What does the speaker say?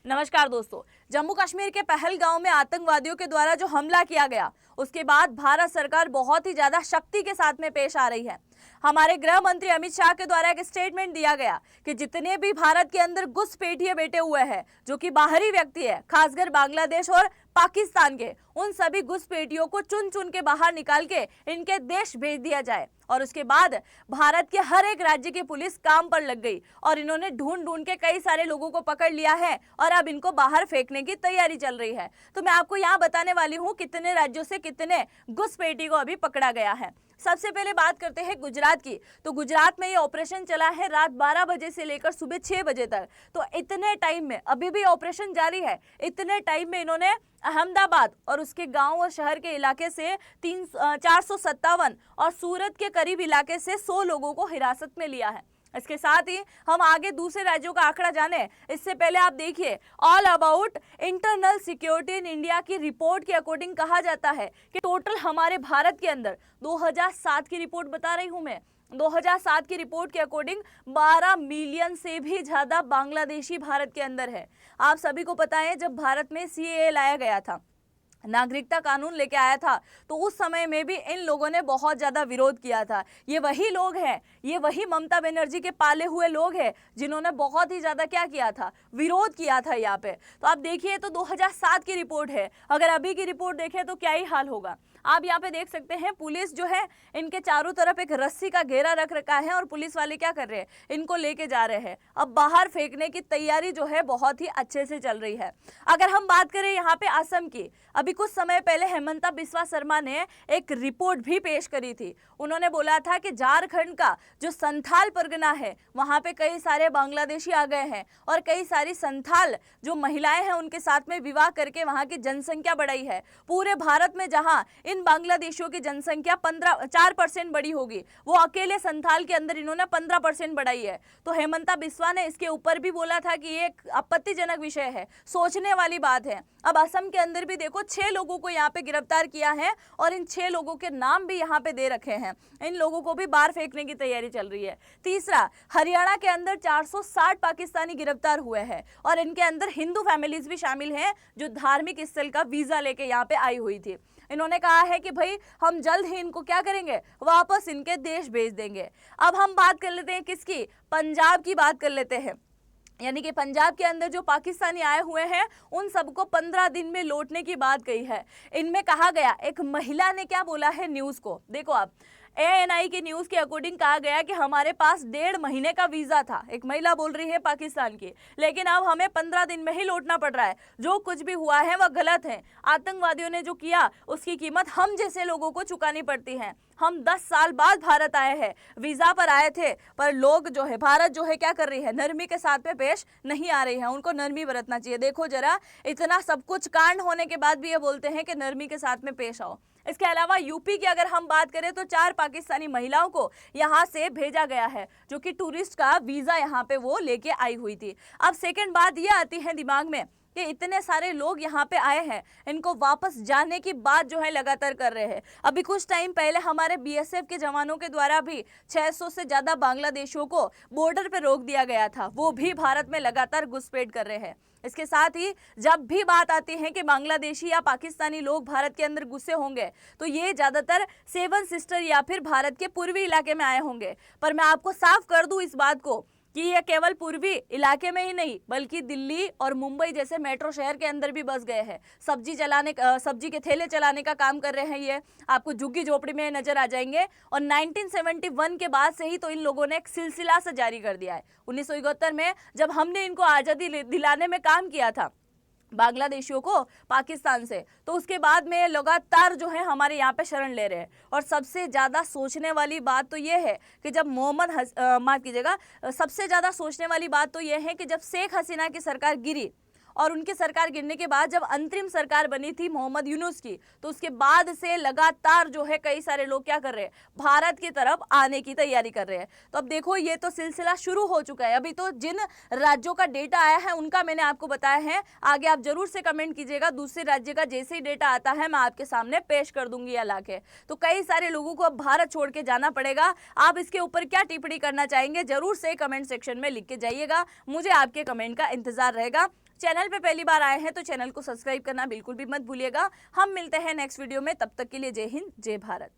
नमस्कार दोस्तों। जम्मू कश्मीर के पहलगांव में आतंकवादियों के द्वारा जो हमला किया गया, उसके बाद भारत सरकार बहुत ही ज्यादा शक्ति के साथ में पेश आ रही है। हमारे गृह मंत्री अमित शाह के द्वारा एक स्टेटमेंट दिया गया कि जितने भी भारत के अंदर घुसपैठिए बैठे हुए हैं, जो कि बाहरी व्यक्ति है, खासकर बांग्लादेश और पाकिस्तान के, उन सभी घुसपैठियों को चुन चुन के बाहर निकाल के इनके देश भेज दिया जाए। और उसके बाद भारत के हर एक राज्य की पुलिस काम पर लग गई और इन्होंने ढूंढ ढूंढ के कई सारे लोगों को पकड़ लिया है और अब इनको बाहर फेंकने की तैयारी चल रही है। तो मैं आपको यहाँ बताने वाली हूँ कितने राज्यों से कितने घुसपैठी को अभी पकड़ा गया है। सबसे पहले बात करते हैं गुजरात की। तो गुजरात में ये ऑपरेशन चला है रात 12 बजे से लेकर सुबह 6 बजे तक। तो इतने टाइम में अभी भी ऑपरेशन जारी है। इतने टाइम में इन्होंने अहमदाबाद और उसके गांव और शहर के इलाके से 457 और सूरत के करीब इलाके से 100 लोगों को हिरासत में लिया है। इसके साथ ही हम आगे दूसरे राज्यों का आंकड़ा जाने, इससे पहले आप देखिए all about internal security in India की रिपोर्ट के अकॉर्डिंग कहा जाता है कि टोटल हमारे भारत के अंदर 2007 की रिपोर्ट बता रही हूं मैं, 2007 की रिपोर्ट के अकॉर्डिंग 12 मिलियन से भी ज्यादा बांग्लादेशी भारत के अंदर है। आप सभी को पता है जब भारत में सीएए लाया गया था, नागरिकता कानून लेके आया था, तो उस समय में भी इन लोगों ने बहुत ज्यादा विरोध किया था। ये वही लोग हैं, ये वही ममता बनर्जी के पाले हुए लोग हैं जिन्होंने बहुत ही ज्यादा क्या किया था, विरोध किया था यहाँ पे। तो आप देखिए, तो 2007 की रिपोर्ट है, अगर अभी की रिपोर्ट देखें तो क्या ही हाल होगा। आप यहाँ पे देख सकते हैं पुलिस जो है इनके चारों तरफ एक रस्सी का घेरा रख रखा है और पुलिस वाले क्या कर रहे हैं, इनको लेके जा रहे हैं। अब बाहर फेंकने की तैयारी जो है बहुत ही अच्छे से चल रही है। अगर हम बात करें यहाँ पे असम की, अभी कुछ समय पहले हेमंता बिस्वा शर्मा ने एक रिपोर्ट भी पेश करी थी। उन्होंने बोला था कि झारखंड का जो संथाल परगना है, वहां पे कई सारे बांग्लादेशी आ गए हैं और कई सारी संथाल जो महिलाएं हैं उनके साथ में विवाह करके वहां की जनसंख्या बढ़ाई है। पूरे भारत में जहां इन बांग्लादेशियों की जनसंख्या 4% बढ़ी होगी, वो अकेले संथाल के अंदर इन्होंने 15% बढ़ाई है। तो हेमंता बिस्वा ने इसके ऊपर भी बोला था कि ये एक आपत्तिजनक विषय है, सोचने वाली बात है। अब असम के अंदर भी देखो 6 लोगों को यहाँ पे गिरफ्तार किया है और इन 6 लोगों के नाम भी यहाँ पे दे रखे हैं। इन लोगों को भी बाहर फेंकने की तैयारी चल रही है। तीसरा, हरियाणा के अंदर 460 पाकिस्तानी गिरफ्तार हुए हैं और इनके अंदर हिंदू फैमिलीज भी शामिल हैं जो धार्मिक स्थल का वीजा लेके यहाँ पे आई हुई थी। इन्होंने कहा है कि भाई हम जल्द ही इनको क्या करेंगे, वापस इनके देश भेज देंगे। अब हम बात कर लेते हैं किसकी, पंजाब की बात कर लेते हैं। यानी कि पंजाब के अंदर जो पाकिस्तानी आए हुए हैं उन सबको 15 दिन में लौटने की बात कही है। इनमें कहा गया, एक महिला ने क्या बोला है न्यूज़ को, देखो आप, ANI की न्यूज़ के अकॉर्डिंग कहा गया कि हमारे पास 1.5 महीने का वीज़ा था। एक महिला बोल रही है पाकिस्तान की, लेकिन अब हमें 15 दिन में ही लौटना पड़ रहा है। जो कुछ भी हुआ है वह गलत है। आतंकवादियों ने जो किया उसकी कीमत हम जैसे लोगों को चुकानी पड़ती है। हम 10 साल बाद भारत आए हैं, वीज़ा पर आए थे, पर लोग जो है, भारत जो है क्या कर रही है, नरमी के साथ में पेश नहीं आ रही है। उनको नरमी बरतना चाहिए। देखो जरा, इतना सब कुछ कांड होने के बाद भी ये बोलते हैं कि नरमी के साथ में पेश आओ। इसके अलावा यूपी की अगर हम बात करें तो 4 पाकिस्तानी महिलाओं को यहाँ से भेजा गया है, जो कि टूरिस्ट का वीज़ा यहाँ पे वो लेके आई हुई थी। अब सेकंड बात ये आती है दिमाग में कि इतने सारे लोग यहाँ पे आए हैं, इनको वापस जाने की बात जो है लगातार कर रहे हैं। अभी कुछ टाइम पहले हमारे BSF के जवानों के द्वारा भी 600 से ज़्यादा बांग्लादेशियों को बॉर्डर पे रोक दिया गया था। वो भी भारत में लगातार घुसपैठ कर रहे हैं। इसके साथ ही जब भी बात आती है कि बांग्लादेशी या पाकिस्तानी लोग भारत के अंदर घुसे होंगे, तो ये ज़्यादातर 7 सिस्टर या फिर भारत के पूर्वी इलाके में आए होंगे। पर मैं आपको साफ कर दूं इस बात को कि ये केवल पूर्वी इलाके में ही नहीं, बल्कि दिल्ली और मुंबई जैसे मेट्रो शहर के अंदर भी बस गए हैं। सब्जी के ठेले चलाने का काम कर रहे हैं। ये आपको झुग्गी झोपड़ी में नजर आ जाएंगे। और 1971 के बाद से ही तो इन लोगों ने एक सिलसिला से जारी कर दिया है। 1971 में जब हमने इनको आज़ादी दिलाने में काम किया था बांग्लादेशियों को पाकिस्तान से, तो उसके बाद में लगातार जो है हमारे यहाँ पे शरण ले रहे हैं। और सबसे ज़्यादा सोचने वाली बात तो ये है कि जब माफ़ कीजिएगा, सबसे ज़्यादा सोचने वाली बात तो ये है कि जब शेख हसीना की सरकार गिरी और उनकी सरकार गिरने के बाद जब अंतरिम सरकार बनी थी मोहम्मद यूनुस की, तो उसके बाद से लगातार जो है कई सारे लोग क्या कर रहे हैं, भारत की तरफ आने की तैयारी कर रहे हैं। तो अब देखो ये तो सिलसिला शुरू हो चुका है। अभी तो जिन राज्यों का डेटा आया है उनका मैंने आपको बताया है। आगे आप जरूर से कमेंट कीजिएगा, दूसरे राज्य का जैसे ही डेटा आता है मैं आपके सामने पेश कर दूंगी ला के। तो कई सारे लोगों को अब भारत छोड़ के जाना पड़ेगा। आप इसके ऊपर क्या टिप्पणी करना चाहेंगे जरूर से कमेंट सेक्शन में लिख के जाइएगा। मुझे आपके कमेंट का इंतजार रहेगा। चैनल पे पहली बार आए हैं तो चैनल को सब्सक्राइब करना बिल्कुल भी मत भूलिएगा। हम मिलते हैं नेक्स्ट वीडियो में, तब तक के लिए जय हिंद, जय भारत।